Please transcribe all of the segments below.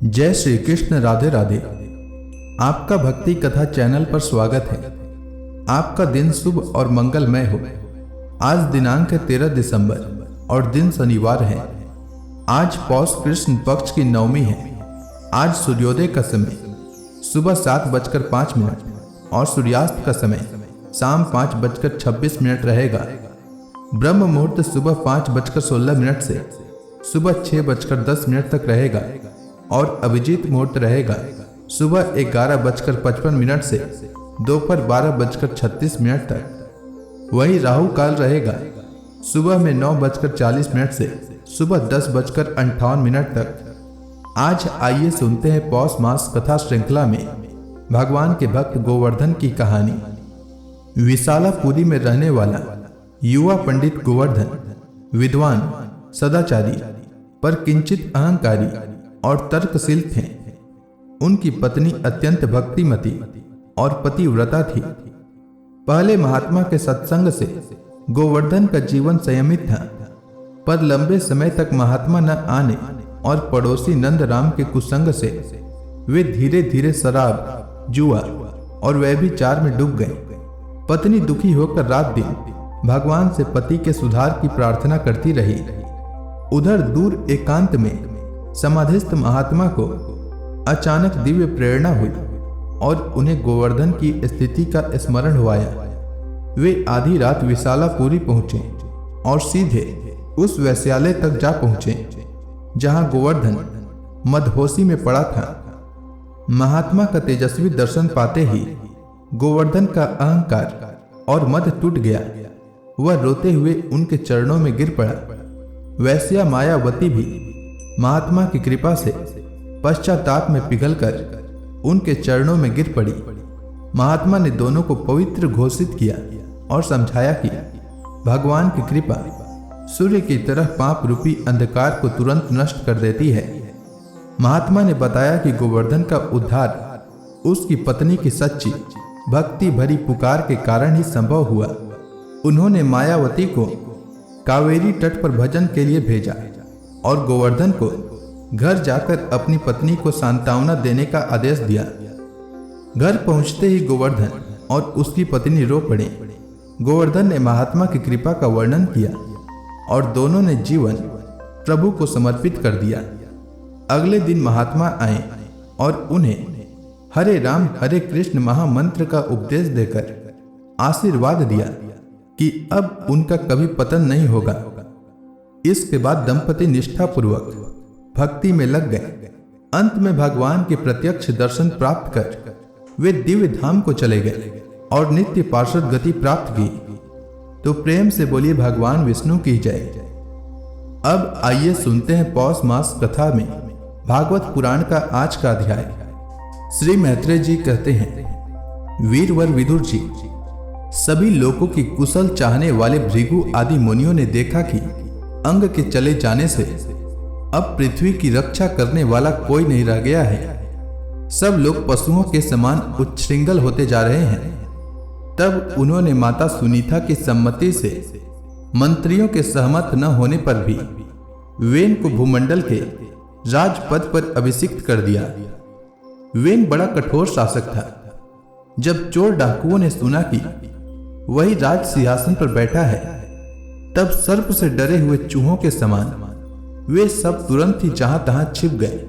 जय श्री कृष्ण। राधे राधे। आपका भक्ति कथा चैनल पर स्वागत है। आपका दिन शुभ और मंगलमय हो। आज दिनांक है 13 दिसंबर और दिन शनिवार है। आज पौष कृष्ण पक्ष की नवमी है। आज सूर्योदय का समय सुबह 7:05 और सूर्यास्त का समय शाम 5:26 रहेगा। ब्रह्म मुहूर्त सुबह 5:16 से सुबह 6:10 तक रहेगा और अभिजीत मुहूर्त रहेगा सुबह 11:55 से दोपहर 12:36 तक। वही राहु काल रहेगा सुबह में 9:40 से सुबह 10:58 तक। आज आइए सुनते हैं पौष मास कथा श्रृंखला में भगवान के भक्त गोवर्धन की कहानी। विशालापुरी में रहने वाला युवा पंडित गोवर्धन विद्वान, सदाचारी, पर किंचित अहंकारी और तर्कशील थे। उनकी पत्नी अत्यंत भक्तिमती और पतिव्रता थी। पहले महात्मा के सत्संग से गोवर्धन का जीवन संयमित था, पर लंबे समय तक महात्मा न आने और पड़ोसी नंदराम के कुसंग से वे धीरे धीरे शराब, जुआ और व्यभिचार में डूब गए। पत्नी दुखी होकर रात दिन भगवान से पति के सुधार की प्रार्थना करती रही। उधर दूर एकांत में समाधिस्थ महात्मा को अचानक दिव्य प्रेरणा हुई और उन्हें गोवर्धन की स्थिति का स्मरण हुआया। वे आधी रात विशालापुरी पहुंचे और सीधे उस वेश्यालय तक जा पहुंचे जहां गोवर्धन मदहोशी में पड़ा था। महात्मा का तेजस्वी दर्शन पाते ही गोवर्धन का अहंकार और मद टूट गया। वह रोते हुए उनके चरणों में गिर पड़ा। वैश्या मायावती भी महात्मा की कृपा से पश्चाताप में पिघलकर उनके चरणों में गिर पड़ी। महात्मा ने दोनों को पवित्र घोषित किया और समझाया कि भगवान की कृपा सूर्य की तरह पाप रूपी अंधकार को तुरंत नष्ट कर देती है। महात्मा ने बताया कि गोवर्धन का उद्धार उसकी पत्नी की सच्ची भक्ति भरी पुकार के कारण ही संभव हुआ। उन्होंने मायावती को कावेरी तट पर भजन के लिए भेजा और गोवर्धन को घर जाकर अपनी पत्नी को सांत्वना देने का आदेश दिया। घर पहुंचते ही गोवर्धन और उसकी पत्नी रो पड़े। गोवर्धन ने महात्मा की कृपा का वर्णन किया और दोनों ने जीवन प्रभु को समर्पित कर दिया। अगले दिन महात्मा आए और उन्हें हरे राम हरे कृष्ण महामंत्र का उपदेश देकर आशीर्वाद दिया कि अब उनका कभी पतन नहीं होगा। इसके बाद दंपति निष्ठापूर्वक भक्ति में लग गए। अंत में भगवान के प्रत्यक्ष दर्शन प्राप्त कर वे दिव्य धाम को चले गए और नित्य पार्षद गति प्राप्त की। तो प्रेम से बोलिए भगवान विष्णु की जय। अब आइए सुनते हैं पौष मास कथा में भागवत पुराण का आज का अध्याय। श्री मैत्रेय जी कहते हैं, वीरवर विदुर जी, सभी लोगों की कुशल चाहने वाले भृगु आदि मुनियों ने देखा कि अंग के चले जाने से अब पृथ्वी की रक्षा करने वाला कोई नहीं रह गया है। सब लोग पशुओं के समान उच्छृंखल होते जा रहे हैं। तब उन्होंने माता सुनीता की सम्मति से मंत्रियों के सहमत न होने पर भी वेन को भूमंडल के राजपद पर अभिषिक्त कर दिया। वेन बड़ा कठोर शासक था। जब चोर डाकुओं ने सुना कि वही राज सिंहासन पर बैठा है, तब सर्प से डरे हुए चूहों के समान वे सब तुरंत ही जहां तहां छिप गए।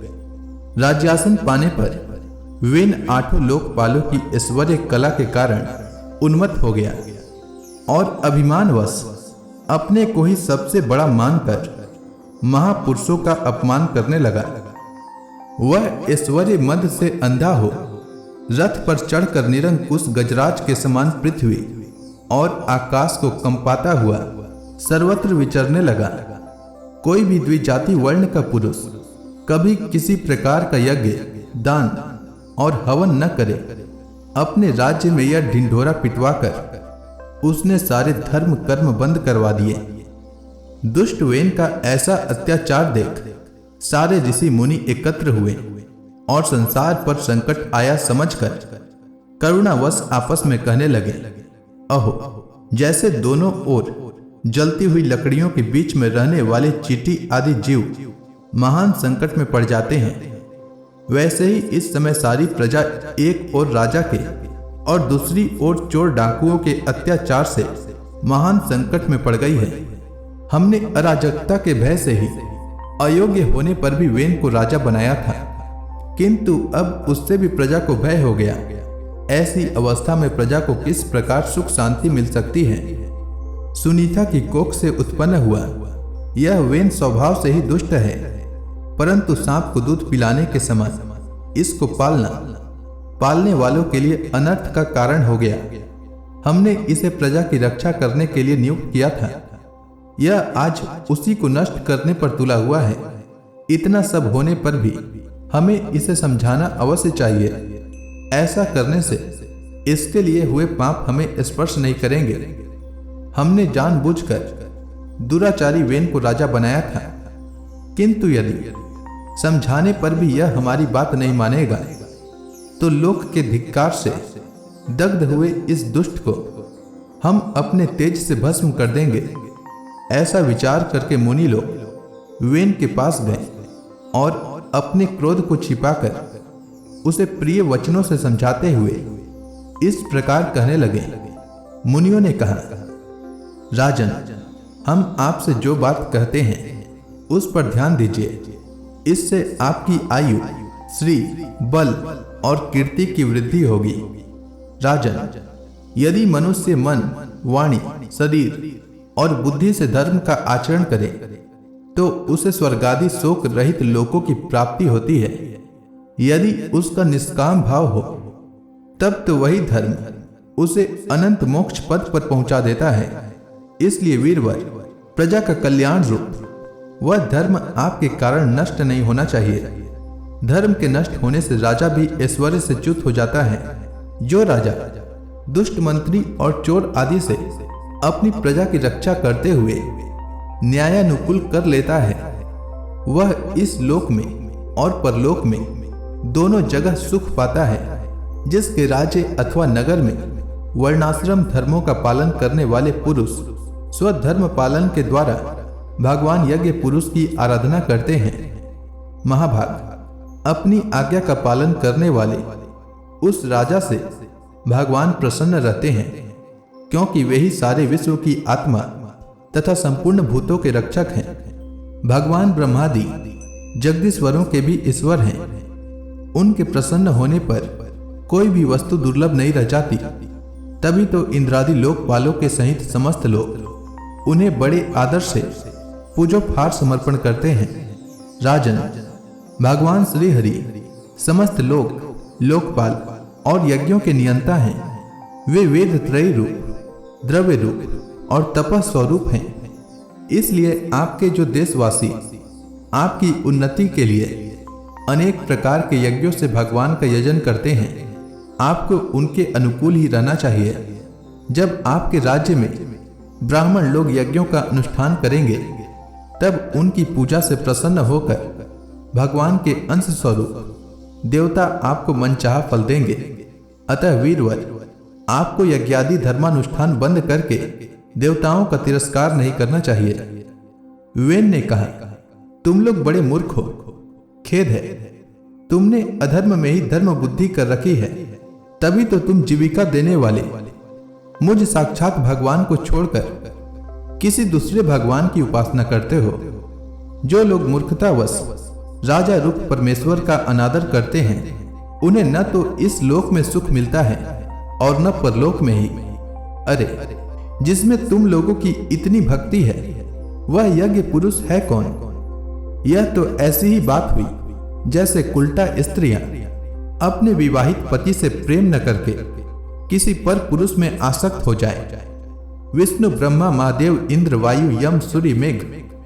राज्यासन पाने पर वेन 8 लोकपालों की ऐश्वर्य कला के कारण उन्मत्त हो गया और अभिमानवश अपने को ही सबसे बड़ा मानकर महापुरुषों का अपमान करने लगा। वह ऐश्वर्य मद से अंधा हो रथ पर चढ़कर निरंकुश गजराज के समान पृथ्वी और आकाश को कंपाता हुआ सर्वत्र विचरने लगा। कोई भी द्विजाति वर्ण का पुरुष कभी किसी प्रकार का यज्ञ, दान और हवन न करे। अपने राज्य में यह ढिंढोरा पिटवाकर उसने सारे धर्म कर्म बंद करवा दिए। दुष्ट वेन का ऐसा अत्याचार देख सारे ऋषि मुनि एकत्र हुए और संसार पर संकट आया समझकर करुणावश आपस में कहने लगे, अहो, जैसे दोनों ओर जलती हुई लकड़ियों के बीच में रहने वाले चींटी आदि जीव महान संकट में पड़ जाते हैं, वैसे ही इस समय सारी प्रजा एक ओर राजा के और दूसरी ओर चोर डाकुओं के अत्याचार से महान संकट में पड़ गई है। हमने अराजकता के भय से ही अयोग्य होने पर भी वेन को राजा बनाया था, किंतु अब उससे भी प्रजा को भय हो गया। ऐसी अवस्था में प्रजा को किस प्रकार सुख शांति मिल सकती है? सुनीता की कोख से उत्पन्न हुआ यह वेन स्वभाव से ही दुष्ट है, परंतु सांप को दूध पिलाने के समान इसको पालने वालों के लिए अनर्थ का कारण हो गया। हमने इसे प्रजा की रक्षा करने के लिए नियुक्त किया था। यह आज उसी को नष्ट करने पर तुला हुआ है। इतना सब होने पर भी हमें इसे समझाना अवश्य चाहिए। ऐसा करने से इसके लिए हुए पाप हमें स्पर्श नहीं करेंगे। हमने जानबूझकर दुराचारी वेन को राजा बनाया था, किंतु यदि समझाने पर भी यह हमारी बात नहीं मानेगा तो लोक के धिक्कार से दग्ध हुए इस दुष्ट को हम अपने तेज से भस्म कर देंगे। ऐसा विचार करके मुनि लोग वेन के पास गए और अपने क्रोध को छिपाकर उसे प्रिय वचनों से समझाते हुए इस प्रकार कहने लगे। मुनियों ने कहा, राजन, हम आपसे जो बात कहते हैं उस पर ध्यान दीजिए। इससे आपकी आयु, श्री, बल और कीर्ति की वृद्धि होगी। राजन, यदि मनुष्य मन, वाणी, शरीर और बुद्धि से धर्म का आचरण करे तो उसे स्वर्गादि शोक रहित लोकों की प्राप्ति होती है। यदि उसका निष्काम भाव हो तब तो वही धर्म उसे अनंत मोक्ष पद पर पहुंचा देता है। इसलिए वीरवर, प्रजा का कल्याण रूप वह धर्म आपके कारण नष्ट नहीं होना चाहिए। धर्म के नष्ट होने से राजा भी ऐश्वर्य से च्युत हो जाता है। जो राजा दुष्ट मंत्री और चोर आदि से अपनी प्रजा की रक्षा करते हुए न्यायानुकूल कर लेता है, वह इस लोक में और परलोक में दोनों जगह सुख पाता है। जिसके राज्य अथवा नगर में वर्णाश्रम धर्मों का पालन करने वाले पुरुष स्वधर्म पालन के द्वारा भगवान यज्ञ पुरुष की आराधना करते हैं, महाभाग अपनी आज्ञा का पालन करने वाले उस राजा से भगवान प्रसन्न रहते हैं, क्योंकि वे ही सारे विश्व की आत्मा तथा संपूर्ण भूतों के रक्षक हैं। भगवान ब्रह्मादि जगदीश्वरों के भी ईश्वर हैं। उनके प्रसन्न होने पर कोई भी वस्तु दुर्लभ नहीं रह जाती। तभी तो इंद्रादि लोकपालों के सहित समस्त लोग उन्हें बड़े आदर से पूजो फार समर्पण करते हैं। राजन, भगवान श्री हरि समस्त लोक, लोकपाल और यज्ञों के नियंता हैं। वे वेद त्रयी रूप, द्रव्य रूप और तपः स्वरूप हैं। इसलिए आपके जो देशवासी आपकी उन्नति के लिए अनेक प्रकार के यज्ञों से भगवान का यजन करते हैं, आपको उनके अनुकूल ही रहना चाहिए। जब आपके राज्य में ब्राह्मण लोग यज्ञों का अनुष्ठान करेंगे तब उनकी पूजा से प्रसन्न होकर भगवान के अंश स्वरूप देवता आपको मनचाहा फल देंगे। अतः वीरवर, आपको यज्ञादि धर्मानुष्ठान बंद करके देवताओं का तिरस्कार नहीं करना चाहिए। वेन ने कहा, तुम लोग बड़े मूर्ख हो, खेद है। तुमने अधर्म में ही धर्म बुद्धि कर रखी है, तभी तो तुम जीविका देने वाले मुझ साक्षात भगवान को छोड़कर किसी दूसरे भगवान की उपासना करते हो। जो लोग मूर्खतावश राजा रूप परमेश्वर का अनादर करते हैं, उन्हें न तो इस लोक में सुख मिलता है और न परलोक में ही। अरे, जिसमें तुम लोगों की इतनी भक्ति है वह यज्ञ पुरुष है कौन? यह तो ऐसी ही बात हुई जैसे कुलटा स्त्रियां अपने विवाहित पति से प्रेम न करके किसी पर पुरुष में आसक्त हो जाए। विष्णु, ब्रह्मा, महादेव, इंद्र, वायु, यम, सूर्य, मेघ,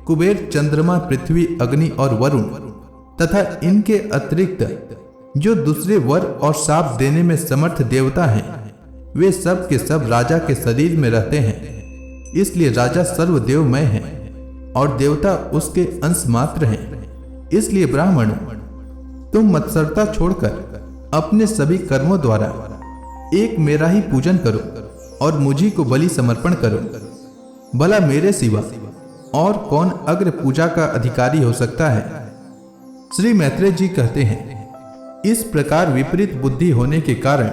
कुबेर, चंद्रमा, पृथ्वी, अग्नि और वरुण तथा इनके अतिरिक्त जो दूसरे वर और शाप देने में समर्थ देवता हैं, वे सब के सब राजा के शरीर में रहते हैं। इसलिए राजा सर्वदेवमय है और देवता उसके अंश मात्र हैं। इसलिए ब्राह्मणों, तुम मत्सरता छोड़कर अपने सभी कर्मों द्वारा एक मेरा ही पूजन करो और मुझी को बलि समर्पण करो। भला मेरे सिवा और कौन अग्र पूजा का अधिकारी हो सकता है? श्री मैत्रेय जी कहते हैं, इस प्रकार विपरीत बुद्धि होने के कारण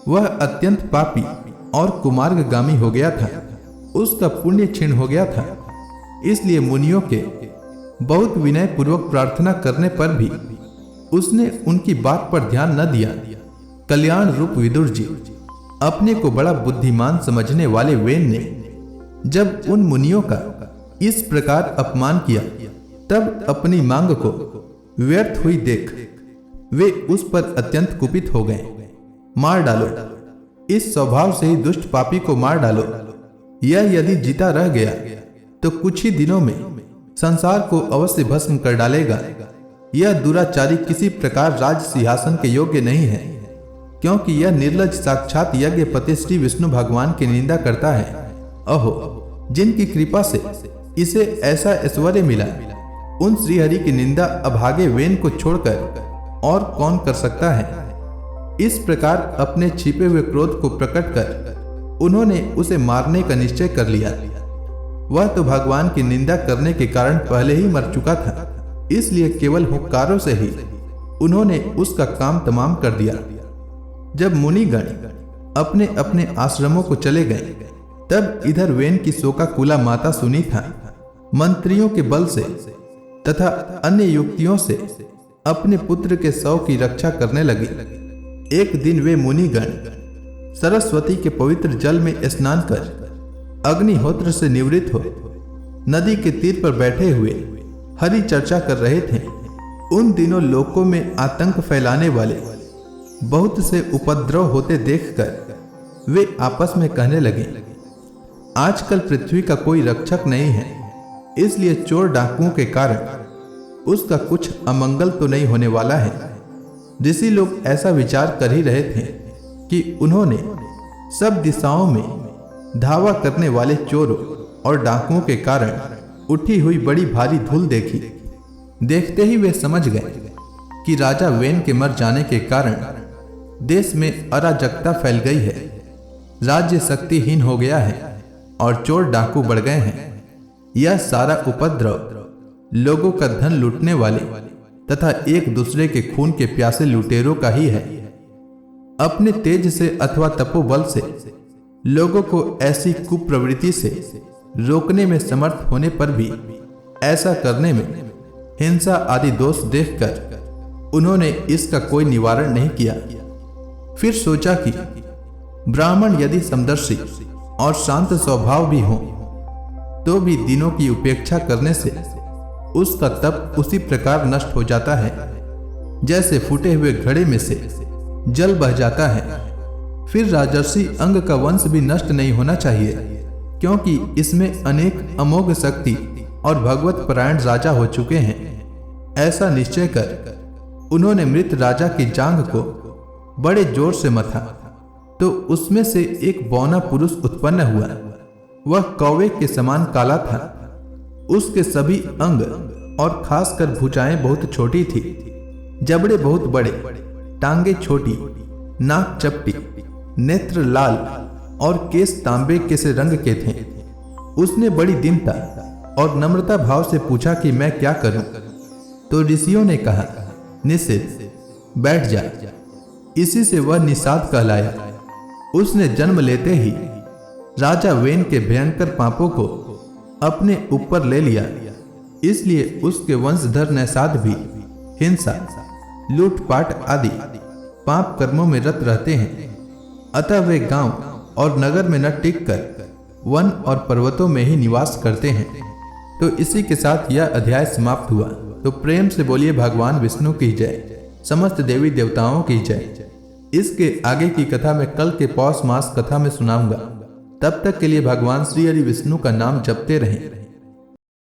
वह अत्यंत पापी और कुमार्गगामी हो गया था। उसका पुण्य क्षीण हो गया था। इसलिए मुनियों के बहुत विनय पूर्वक प्रार्थना करने पर भी उसने उनकी बात पर ध्यान न दिया। कल्याण रूप विदुर जी, अपने को बड़ा बुद्धिमान समझने वाले वेन ने जब उन मुनियों का इस प्रकार अपमान किया, तब अपनी मांग को व्यर्थ हुई देख वे उस पर अत्यंत कुपित हो गए। मार डालो, इस स्वभाव से ही दुष्ट पापी को मार डालो। यह यदि जीता रह गया तो कुछ ही दिनों में संसार को अवश्य भस्म कर डालेगा। यह दुराचारी किसी प्रकार राज सिंहासन के योग्य नहीं है, क्योंकि यह निर्लज साक्षात यज्ञपति श्री विष्णु भगवान की निंदा करता है। अहो, जिनकी कृपा से इसे ऐसा ऐश्वर्य मिला, उन श्रीहरि की निंदा अभागे वेन को छोड़कर और कौन कर सकता है। इस प्रकार अपने छिपे हुए क्रोध को प्रकट कर उन्होंने उसे मारने का निश्चय कर लिया। वह तो भगवान की निंदा करने के कारण पहले ही मर चुका था, इसलिए केवल हुक्कारों से ही उन्होंने उसका काम तमाम कर दिया। जब मुनिगण अपने अपने आश्रमों को चले गए, तब इधर वेन की शोकाकुला माता सुनीता मंत्रियों के बल से तथा अन्य युक्तियों से अपने पुत्र के शव की रक्षा करने लगी। एक दिन वे मुनिगण सरस्वती के पवित्र जल में स्नान कर अग्निहोत्र से निवृत्त हो नदी के तीर पर बैठे हुए हरि चर्चा कर रहे थे। उन दिनों लोकों में आतंक फैलाने वाले बहुत से उपद्रव होते देखकर वे आपस में कहने लगे, आजकल पृथ्वी का कोई रक्षक नहीं है, इसलिए चोर डाकुओं के कारण उसका कुछ अमंगल तो नहीं होने वाला है। ऋषि लोग ऐसा विचार कर ही रहे थे कि उन्होंने सब दिशाओं में धावा करने वाले चोरों और डाकुओं के कारण उठी हुई बड़ी भारी धूल देखी। देखते ही वे समझ गए कि राजा वेन के मर जाने के कारण देश में अराजकता फैल गई है, राज्य शक्तिहीन हो गया है और चोर डाकू बढ़ गए हैं। यह सारा उपद्रव लोगों का धन लूटने वाले तथा एक दूसरे के खून के प्यासे लुटेरों का ही है। अपने तेज से अथवा तपोबल से लोगों को ऐसी कुप्रवृत्ति से रोकने में समर्थ होने पर भी ऐसा करने में हिंसा आदि दोष देखकर उन्होंने इसका कोई निवारण नहीं किया। फिर सोचा कि ब्राह्मण यदि समदर्शी और शांत स्वभाव भी हों, तो भी दिनों की उपेक्षा करने से उसका तप उसी प्रकार नष्ट हो जाता है जैसे फूटे हुए घड़े में से जल बह जाता है। फिर राजर्षि अंग का वंश भी नष्ट नहीं होना चाहिए, क्योंकि इसमें अनेक अमोघ शक्ति और भगवत परायण राजा हो चुके हैं। ऐसा निश्चय कर उन्होंने मृत राजा की जांघ को बड़े जोर से मथा, तो उसमें से एक बौना पुरुष उत्पन्न हुआ। वह कौवे के समान काला था। उसके सभी अंग और खासकर भुजाएं बहुत छोटी थी, जबड़े बहुत बड़े, टांगे छोटी, नाक चपटी, नेत्र लाल और केस तांबे के से रंग के थे। उसने बड़ी दीनता और नम्रता भाव से पूछा कि मैं क्या करूं? तो ऋषियों ने कहा, निषेध, बैठ जा। इसी से वह निषाद कहलाया। उसने जन्म लेते ही राजा वेन के भयंकर पापों को अपने ऊपर ले लिया, इसलिए उसके वंशधर नैषाद भी हिंसा, लूटपाट आदि पाप कर्मों में रत रहते हैं। अतः वे गांव और नगर में न टिककर वन और पर्वतों में ही निवास करते हैं। तो इसी के साथ यह अध्याय समाप्त हुआ। तो प्रेम से बोलिए भगवान विष्णु की जय, समस्त देवी देवताओं की जय। इसके आगे की कथा मैं कल के पौष मास कथा में सुनाऊंगा। तब तक के लिए भगवान श्री हरि विष्णु का नाम जपते रहें।